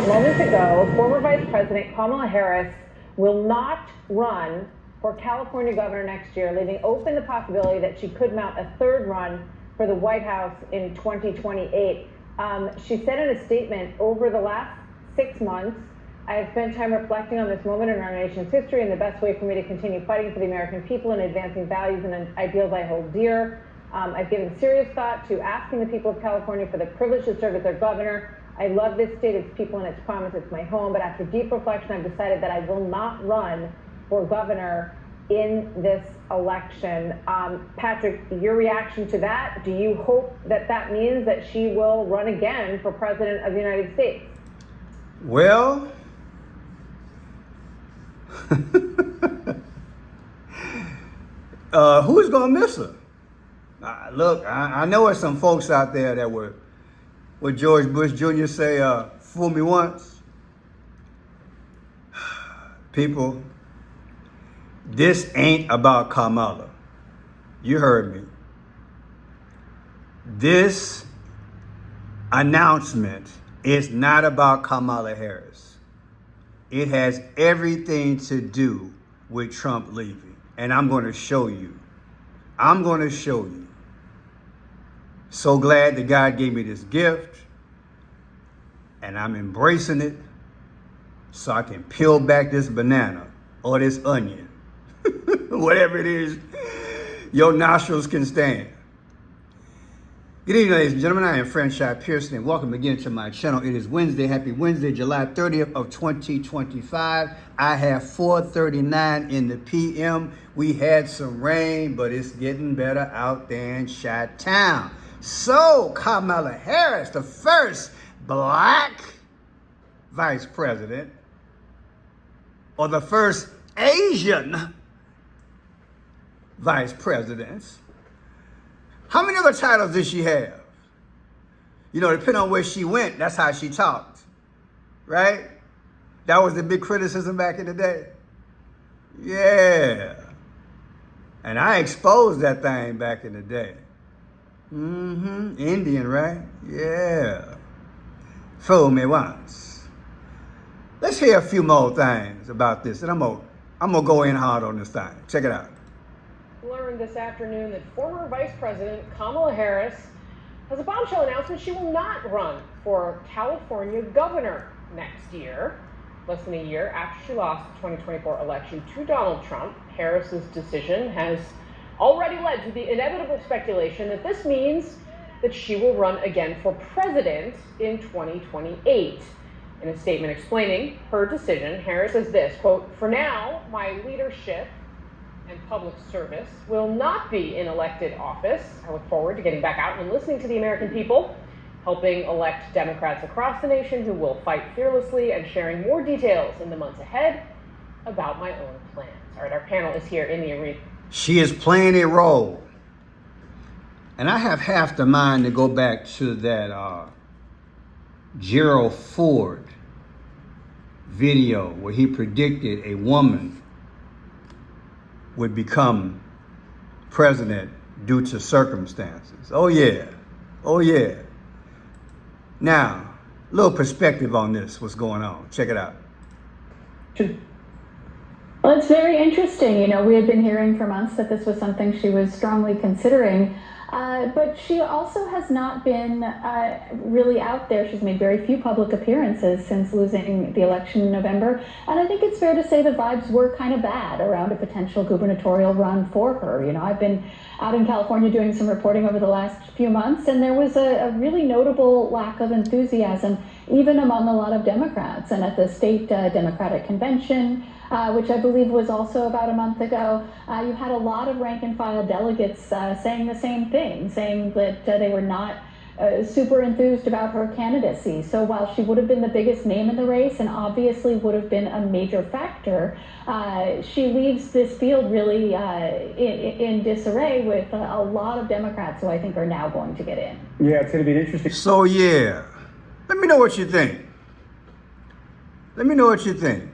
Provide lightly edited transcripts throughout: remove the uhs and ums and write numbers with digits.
Moments ago, former Vice President Kamala Harris will not run for California governor next year, leaving open the possibility that she could mount a third run for the White House in 2028. She said in a statement, over the last 6 months, I have spent time reflecting on this moment in our nation's history and the best way for me to continue fighting for the American people and advancing values and ideals I hold dear. I've given serious thought to asking the people of California for the privilege to serve as their governor. I love this state, its people, and its promise. It's my home. But after deep reflection, I've decided that I will not run for governor in this election. Patrick, your reaction to that? Do you hope that that means that she will run again for president of the United States? Well, who's going to miss her? Look, I know there's some folks out there that would, what George Bush Jr. say, fool me once. People, this ain't about Kamala. You heard me. This announcement is not about Kamala Harris. It has everything to do with Trump leaving. And I'm going to show you. I'm going to show you. So glad that God gave me this gift. And I'm embracing it so I can peel back this banana or this onion. Whatever it is your nostrils can stand. Good evening, ladies and gentlemen. I am Franchise Pearson, and welcome again to my channel. It is Wednesday. Happy Wednesday, July 30th of 2025. I have 4:39 in the PM. We had some rain, but it's getting better out there in Chi-Town. So, Kamala Harris, the first black vice president, or the first Asian vice president. How many other titles did she have? You know, depending on where she went, that's how she talked, right? That was the big criticism back in the day. Yeah. And I exposed that thing back in the day. Indian, right? Yeah. Fool me once. Let's hear a few more things about this, and I'm gonna go in hard on this thing. Check it out. Learned this afternoon that former Vice President Kamala Harris has a bombshell announcement. She will not run for California governor next year. Less than a year after she lost the 2024 election to Donald Trump, Harris's decision has already led to the inevitable speculation that this means that she will run again for president in 2028. In a statement explaining her decision, Harris says this, quote, "For now, my leadership and public service will not be in elected office. I look forward to getting back out and listening to the American people, helping elect Democrats across the nation who will fight fearlessly, and sharing more details in the months ahead about my own plans." All right, our panel is here in the arena. She is playing a role. And I have half the mind to go back to that Gerald Ford video where he predicted a woman would become president due to circumstances. Oh yeah. Oh yeah. Now, a little perspective on this, what's going on. Check it out. Well, it's very interesting. You know, we had been hearing for months that this was something she was strongly considering, but she also has not been really out there. She's made very few public appearances since losing the election in November, and I think it's fair to say the vibes were kind of bad around a potential gubernatorial run for her. You know, I've been out in California doing some reporting over the last few months, and there was a really notable lack of enthusiasm, even among a lot of Democrats. And at the state Democratic convention, which I believe was also about a month ago, you had a lot of rank and file delegates saying the same thing, saying that they were not super enthused about her candidacy. So while she would have been the biggest name in the race and obviously would have been a major factor, she leaves this field really in disarray with a lot of Democrats who I think are now going to get in. Yeah, it's going to be interesting. So yeah, let me know what you think. Let me know what you think.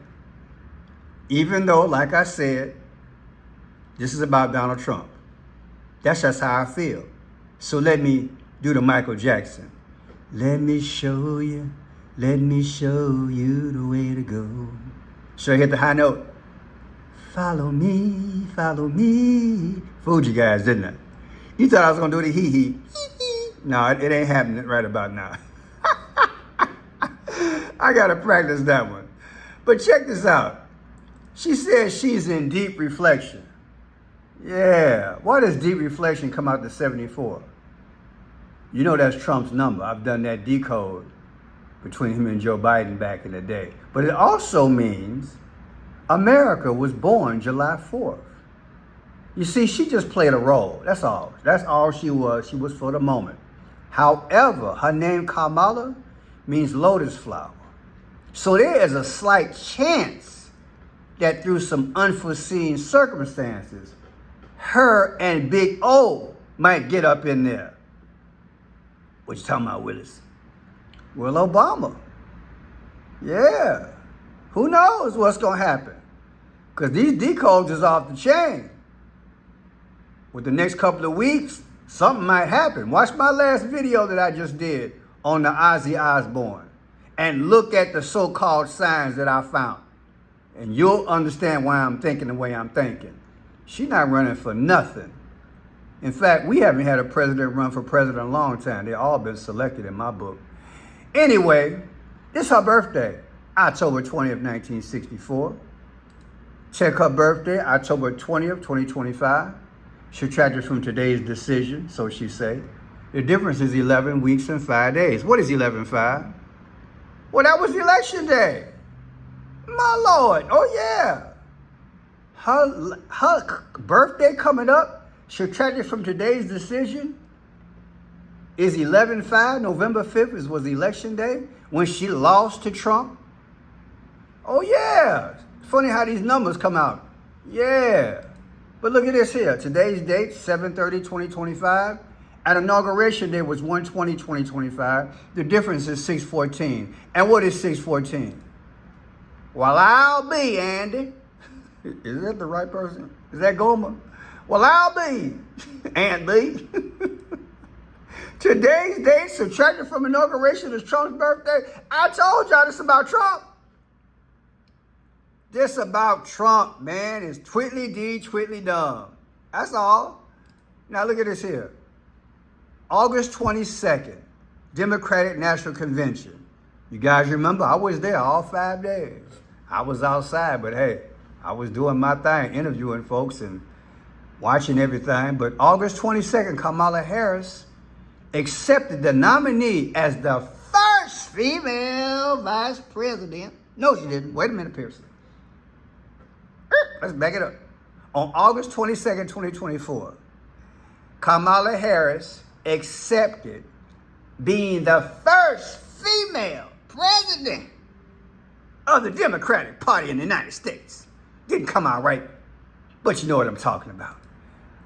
Even though, like I said, this is about Donald Trump. That's just how I feel. So let me do the Michael Jackson. Let me show you Let me show you the way to go. Should I hit the high note? Follow me, follow me. Fooled you guys, didn't I? You thought I was going to do the hee-hee. No, it ain't happening right about now. I got to practice that one. But check this out. She says she's in deep reflection. Yeah. Why does deep reflection come out to 74? You know that's Trump's number. I've done that decode between him and Joe Biden back in the day. But it also means America was born July 4th. You see, she just played a role. That's all. That's all she was. She was for the moment. However, her name Kamala means lotus flower. So there is a slight chance that through some unforeseen circumstances, her and Big O might get up in there. What you talking about, Willis? Well, Obama. Yeah. Who knows what's going to happen? Because these decodes is off the chain. With the next couple of weeks, something might happen. Watch my last video that I just did on the Ozzy Osbourne. And look at the so-called signs that I found. And you'll understand why I'm thinking the way I'm thinking. She's not running for nothing. In fact, we haven't had a president run for president in a long time. They've all been selected in my book. Anyway, it's her birthday, October 20th, 1964. Check her birthday, October 20th, 2025. Subtracted from today's decision, so she say. The difference is 11 weeks and 5 days. What is 11-5? Well, that was election day. My Lord. Oh, yeah. Her birthday coming up, subtracted from today's decision, is 11-5. November 5th was election day when she lost to Trump. Oh, yeah. Funny how these numbers come out. Yeah. But look at this here. Today's date, 7/30/2025. At inauguration day was 1/20/2025. The difference is 6/14. And what is 6/14? Well, I'll be, Andy. Is that the right person? Is that Gomer? Well, I'll be, Aunt B. Today's date, subtracted from inauguration, is Trump's birthday. I told y'all this about Trump. This about Trump, man, is twiddly dee, twiddly dumb. That's all. Now look at this here. August 22nd, Democratic National Convention. You guys remember, I was there all 5 days. I was outside, but hey, I was doing my thing, interviewing folks and watching everything. But August 22nd, Kamala Harris accepted the nominee as the first female vice president. No, she didn't. Wait a minute, Pearson. Let's back it up. On August 22nd, 2024, Kamala Harris accepted being the first female president of the Democratic Party in the United States. Didn't come out right, but you know what I'm talking about.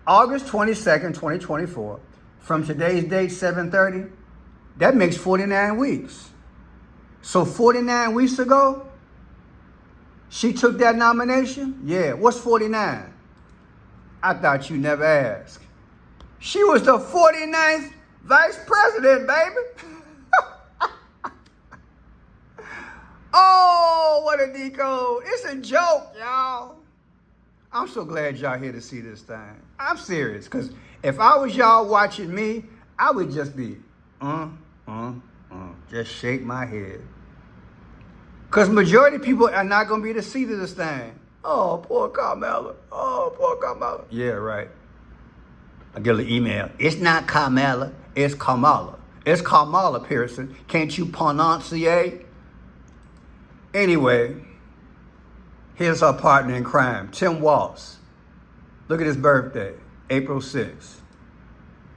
August 22nd, 2024, from today's date, 7/30, that makes 49 weeks. So 49 weeks ago, she took that nomination? Yeah. What's 49? I thought you never asked. She was the 49th vice president, baby. Oh, what a decode. It's a joke, y'all. I'm so glad y'all here to see this thing. I'm serious, because if I was y'all watching me, I would just be, just shake my head. Because majority of people are not going to be able to see this thing. Oh, poor Kamala. Oh, poor Kamala. Yeah, right. I get an email. It's not Kamala. It's Kamala. It's Kamala, Pearson. Can't you pronunciate? Anyway, here's her partner in crime, Tim Walz. Look at his birthday, April 6th.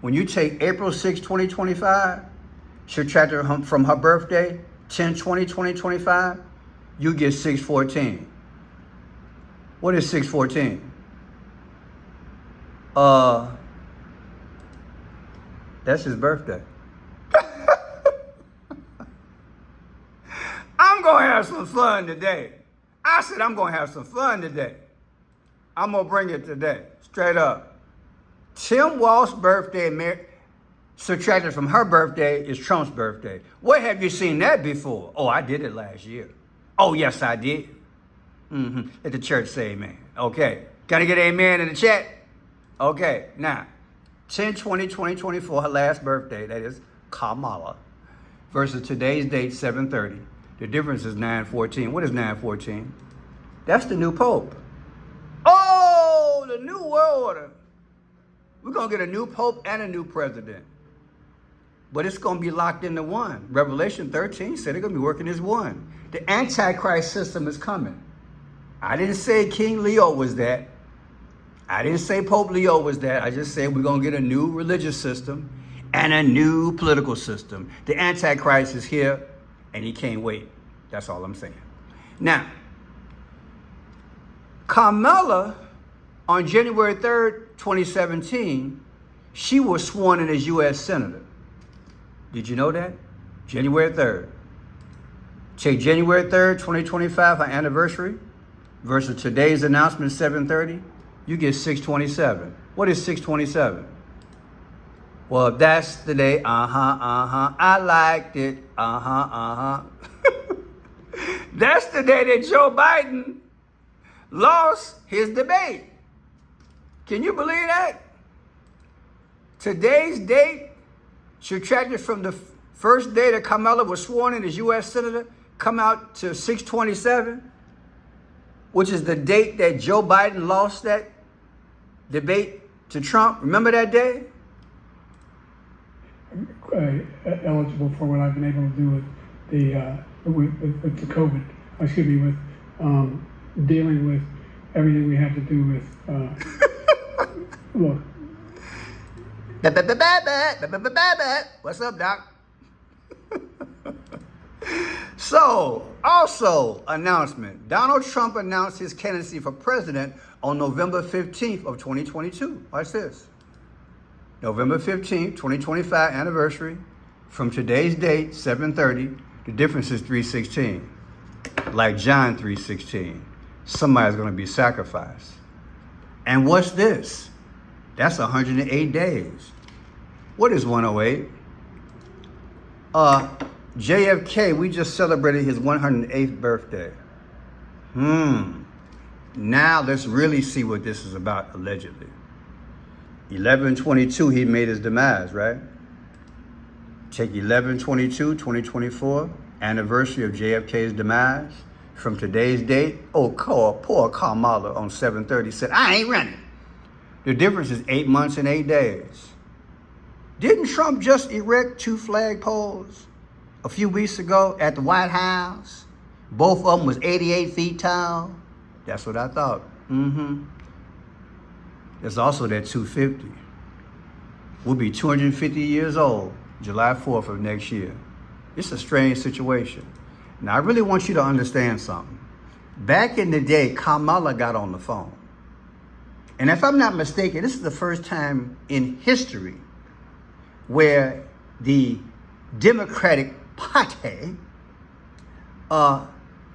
When you take April 6, 2025, subtract her from her birthday, 10/20/2025, you get 6/14. What is 6/14? That's his birthday. I'm gonna have some fun today. I said I'm gonna have some fun today. I'm gonna bring it today, straight up. Tim Walz's birthday subtracted from her birthday is Trump's birthday. Where have you seen that before? Oh, I did it last year. Oh, yes, I did. Let the church say amen. Okay. Can I get amen in the chat? Okay. Now, 10/20/2024, her last birthday, that is Kamala, versus today's date, 7/30. The difference is 9/14. What is 9/14? That's the new pope. Oh, the new world order. We're going to get a new pope and a new president. But it's going to be locked into one. Revelation 13 said they're going to be working as one. The Antichrist system is coming. I didn't say King Leo was that. I didn't say Pope Leo was that. I just said we're going to get a new religious system and a new political system. The Antichrist is here, and he can't wait. That's all I'm saying. Now, Kamala, on January 3rd, 2017, she was sworn in as U.S. Senator. Did you know that? January 3rd. Take January 3rd, 2025, her anniversary, versus today's announcement, 7/30, you get 6/27. What is 6/27? Well, that's the day, I liked it, That's the day that Joe Biden lost his debate. Can you believe that? Today's date, subtracted from the first day that Kamala was sworn in as U.S. Senator, come out to 6/27, which is the date that Joe Biden lost that debate to Trump. Remember that day? Eligible for what I've been able to do with the COVID. Excuse me, with dealing with everything we have to do with. Look. What's up, Doc? So, also announcement. Donald Trump announced his candidacy for president on November 15th of 2022. Watch this. November 15th, 2025 anniversary. From today's date, 7/30, the difference is 3:16. Like John 3:16. Somebody's going to be sacrificed. And what's this? That's 108 days. What is 108? JFK, we just celebrated his 108th birthday. Now let's really see what this is about, allegedly. 11/22, he made his demise, right? Take 11/22, 2024, anniversary of JFK's demise. From today's date, poor Kamala on 7/30 said, I ain't running. The difference is 8 months and 8 days. Didn't Trump just erect 2 flagpoles a few weeks ago at the White House? Both of them was 88 feet tall. That's what I thought. There's also that 250. We'll be 250 years old, July 4th of next year. It's a strange situation. Now, I really want you to understand something. Back in the day, Kamala got on the phone. And if I'm not mistaken, this is the first time in history where the Democratic Party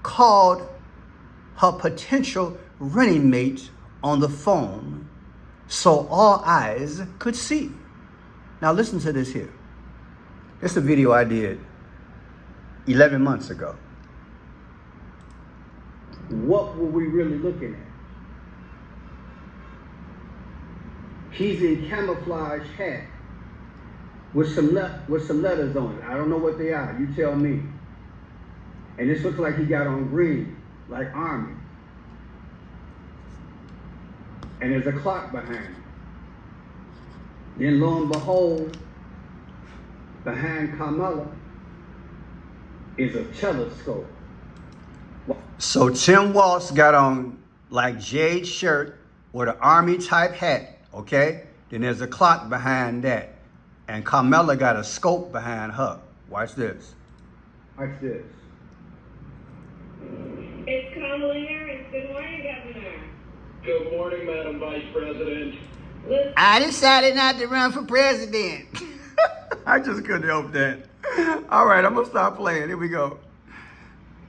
called her potential running mate on the phone so all eyes could see. Now listen to this here. This is a video I did 11 months ago. What were we really looking at? He's in camouflage hat with some letters on it. I don't know what they are. You tell me. And this looks like he got on green, like Army. And there's a clock behind him. Then lo and behold, behind Kamala is a telescope. So Tim Walz got on like Jade's shirt with an Army type hat, okay? Then there's a clock behind that. And Kamala got a scope behind her. Watch this. Watch this. It's Kamala Harris. Good morning, Governor. Good morning, Madam Vice President. Listen, I decided not to run for president. I just couldn't help that. All right, I'm going to stop playing. Here we go.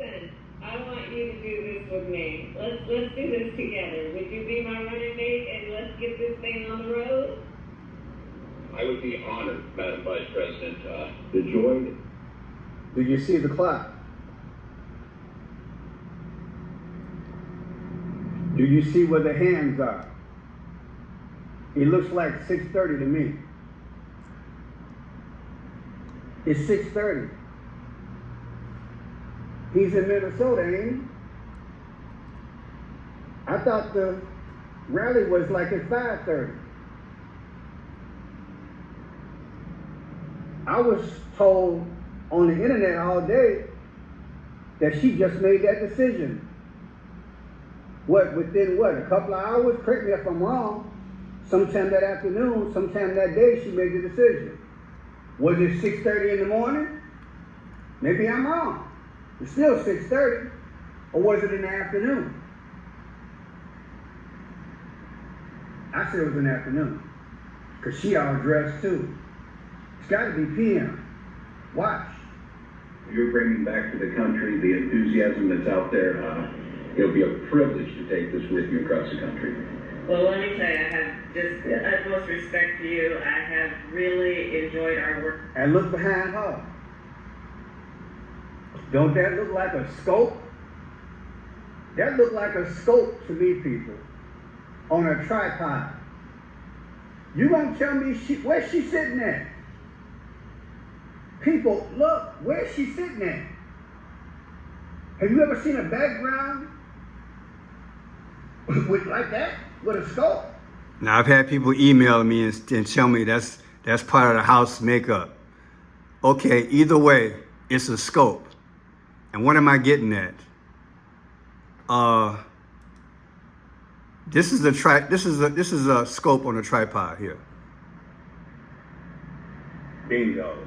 I want you to do this with me. Let's do this together. Would you be my running mate and let's get this thing on the road? I would be honored, Madam Vice President, to join. Do you see the clock? Do you see where the hands are? It looks like 6:30 to me. It's 6:30. He's in Minnesota, ain't he? I thought the rally was like at 5:30. I was told on the internet all day that she just made that decision. Within a couple of hours? Correct me if I'm wrong. Sometime that afternoon, sometime that day, she made the decision. Was it 6:30 in the morning? Maybe I'm wrong. It's still 6:30. Or was it in the afternoon? I said it was in the afternoon. Because she all dressed too. It's got to be PM. Watch. You're bringing back to the country the enthusiasm that's out there. It'll be a privilege to take this with you across the country. Well, let me say, I have just the utmost respect for you. I have really enjoyed our work. And look behind her. Don't that look like a scope? That look like a scope to me, people. On a tripod. You gonna tell me where's she sitting at? People, look, where's she sitting at? Have you ever seen a background with like that? With a scope? Now I've had people email me and tell me that's part of the house makeup. Okay, either way, it's a scope. And what am I getting at? This is a scope on a tripod here. Bingo.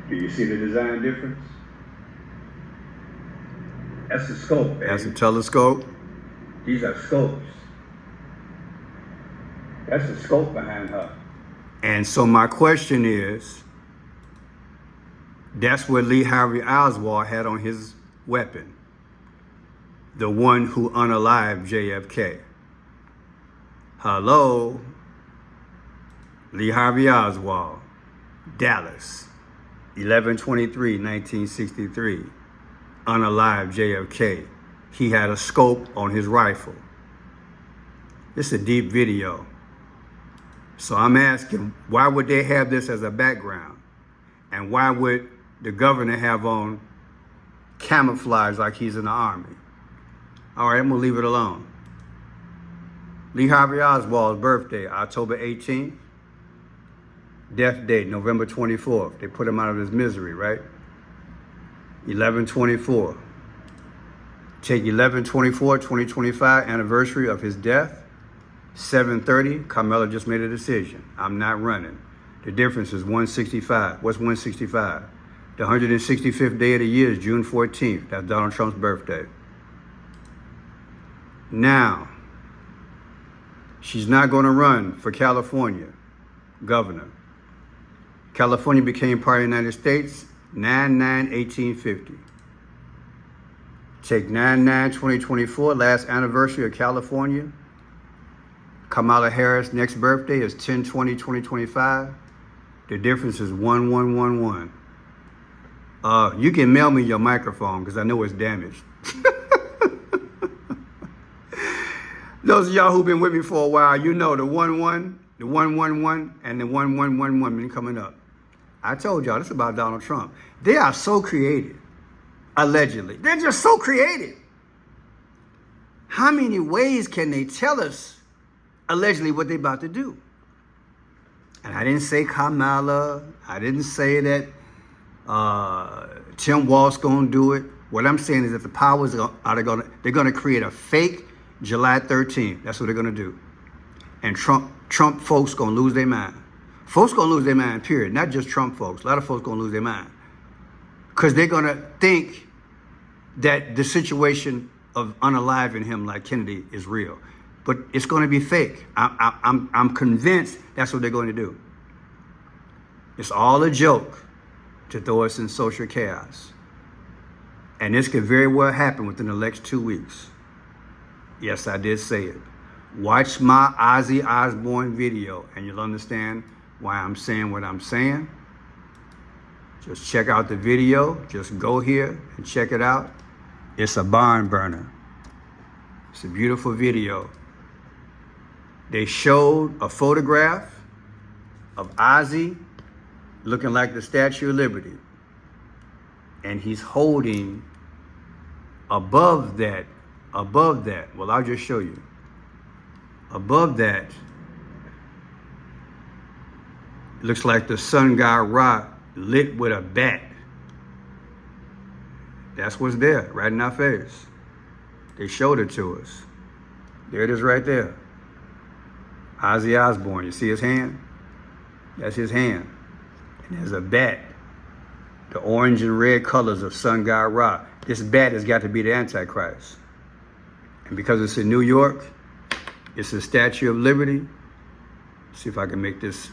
Do you see the design difference? That's a scope, baby. That's a telescope. These are scopes. That's a scope behind her. And so my question is, that's what Lee Harvey Oswald had on his weapon. The one who unalived JFK. Hello? Lee Harvey Oswald, Dallas, 11/23/1963. Unalived JFK. He had a scope on his rifle. This is a deep video. So I'm asking, why would they have this as a background? And why would the governor have on camouflage like he's in the army? All right, I'm gonna leave it alone. Lee Harvey Oswald's birthday, October 18th. Death date, November 24th. They put him out of his misery, right? 11/24. Take 11/24/2025, anniversary of his death. 7:30, Kamala just made a decision. I'm not running. The difference is 165. What's 165? The 165th day of the year is June 14th. That's Donald Trump's birthday. Now, she's not going to run for California governor. California became part of the United States 9/9/1850. Take 9/9/2024, last anniversary of California. Kamala Harris' next birthday is 10/20/2025. The difference is 1111. You can mail me your microphone because I know it's damaged. Those of y'all who've been with me for a while, you know the 11, the 111, and the 1111 been coming up. I told y'all, this is about Donald Trump. They are so creative, allegedly. They're just so creative. How many ways can they tell us, allegedly, what they're about to do? And I didn't say Kamala. I didn't say that Tim Walz going to do it. What I'm saying is that the powers they're going to create a fake July 13th. That's what they're going to do. And Trump folks going to lose their mind. Folks going to lose their mind, period. Not just Trump folks. A lot of folks going to lose their mind. Because they're going to think that the situation of unaliving him like Kennedy is real. But it's going to be fake. I'm convinced that's what they're going to do. It's all a joke to throw us in social chaos. And this could very well happen within the next 2 weeks. Yes, I did say it. Watch my Ozzy Osbourne video and you'll understand why I'm saying what I'm saying. Just check out the video. Just go here and check it out. It's a barn burner. It's a beautiful video. They showed a photograph of Ozzy looking like the Statue of Liberty. And he's holding above that, well, I'll just show you. Above that, it looks like the sun god Ra lit with a bat. That's what's there, right in our face. They showed it to us. There it is right there. Ozzy Osbourne, you see his hand? That's his hand. And there's a bat. The orange and red colors of sun god Ra. This bat has got to be the Antichrist. And because it's in New York, it's a Statue of Liberty. See if I can make this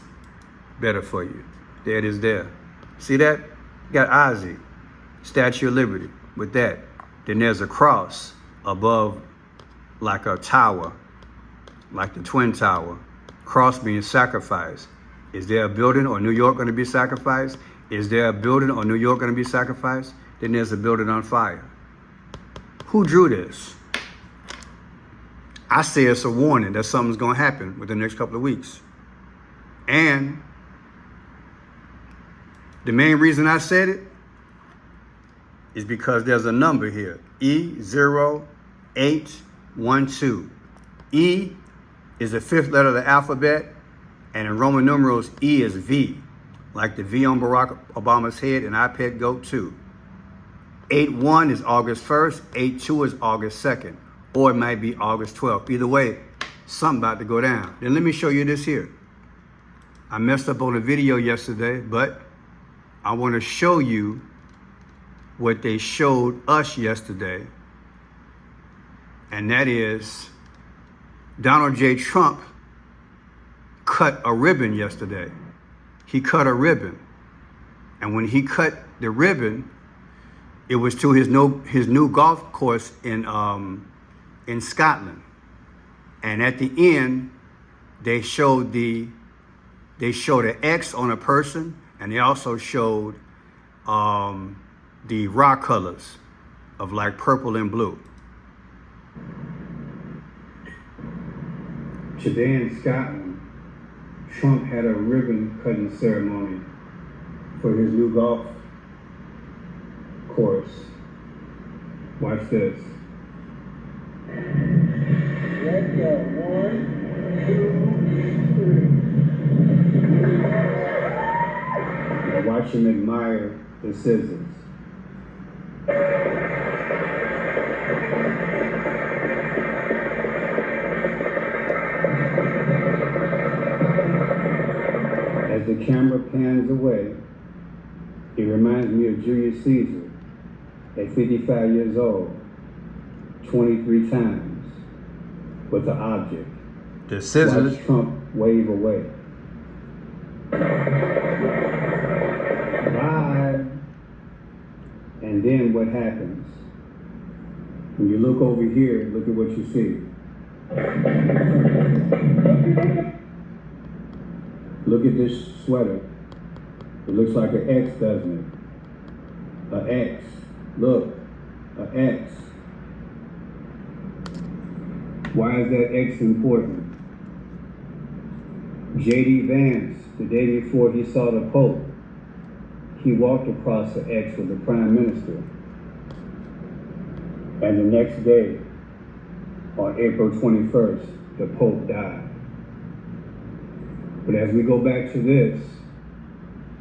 better for you. There it is there. See that? You got Ozzy, Statue of Liberty with that. Then there's a cross above like a tower, like the Twin Tower. Cross being sacrificed. Is there a building or New York going to be sacrificed? Is there a building or New York going to be sacrificed? Then there's a building on fire. Who drew this? I say it's a warning that something's going to happen within the next couple of weeks. And the main reason I said it is because there's a number here, E0812. E is the fifth letter of the alphabet, and in Roman numerals, E is V, like the V on Barack Obama's head and iPad Go 2. 81 is August 1st, 82 is August 2nd, or it might be August 12th. Either way, something about to go down. Then let me show you this here. I messed up on a video yesterday, but I want to show you what they showed us yesterday. And that is Donald J. Trump cut a ribbon yesterday. He cut a ribbon. And when he cut the ribbon, it was to his new golf course in Scotland. And at the end, they showed an X on a person, and they also showed the Ra colors of like purple and blue. Today in Scotland, Trump had a ribbon cutting ceremony for his new golf course. Watch this. Let's go. 1, 2, 3. Now watch him admire the scissors. As the camera pans away, it reminds me of Julius Caesar at 55 years old, 23 times with the object. The scissors. Watch Trump wave away. Bye. And then what happens? When you look over here, look at what you see. Look at this sweater. It looks like an X, doesn't it? An X. Look, an X. Why is that X important? J.D. Vance, the day before he saw the Pope, he walked across the X with the Prime Minister. And the next day, on April 21st, the Pope died. But as we go back to this,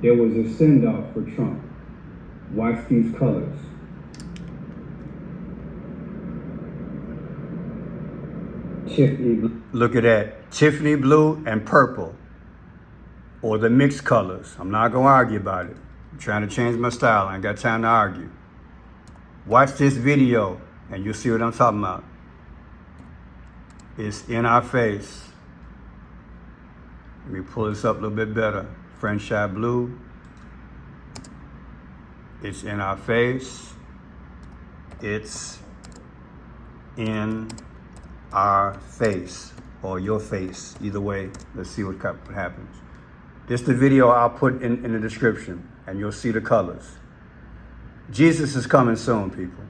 there was a send-off for Trump. Watch these colors. Tiffany blue. Look at that. Tiffany blue and purple. Or the mixed colors. I'm not going to argue about it. I'm trying to change my style. I ain't got time to argue. Watch this video and you'll see what I'm talking about. It's in our face. Let me pull this up a little bit better. French eye blue. It's in our face. It's in our face. or your face. Either way, let's see what happens. This is the video I'll put in the description, and you'll see the colors. Jesus is coming soon, people.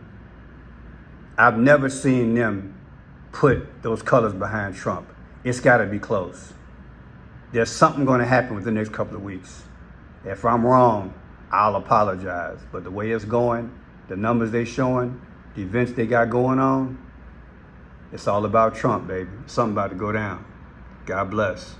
I've never seen them put those colors behind Trump. It's got to be close. There's something going to happen within the next couple of weeks. If I'm wrong, I'll apologize. But the way it's going, the numbers they're showing, the events they got going on, it's all about Trump, baby. Something about to go down. God bless.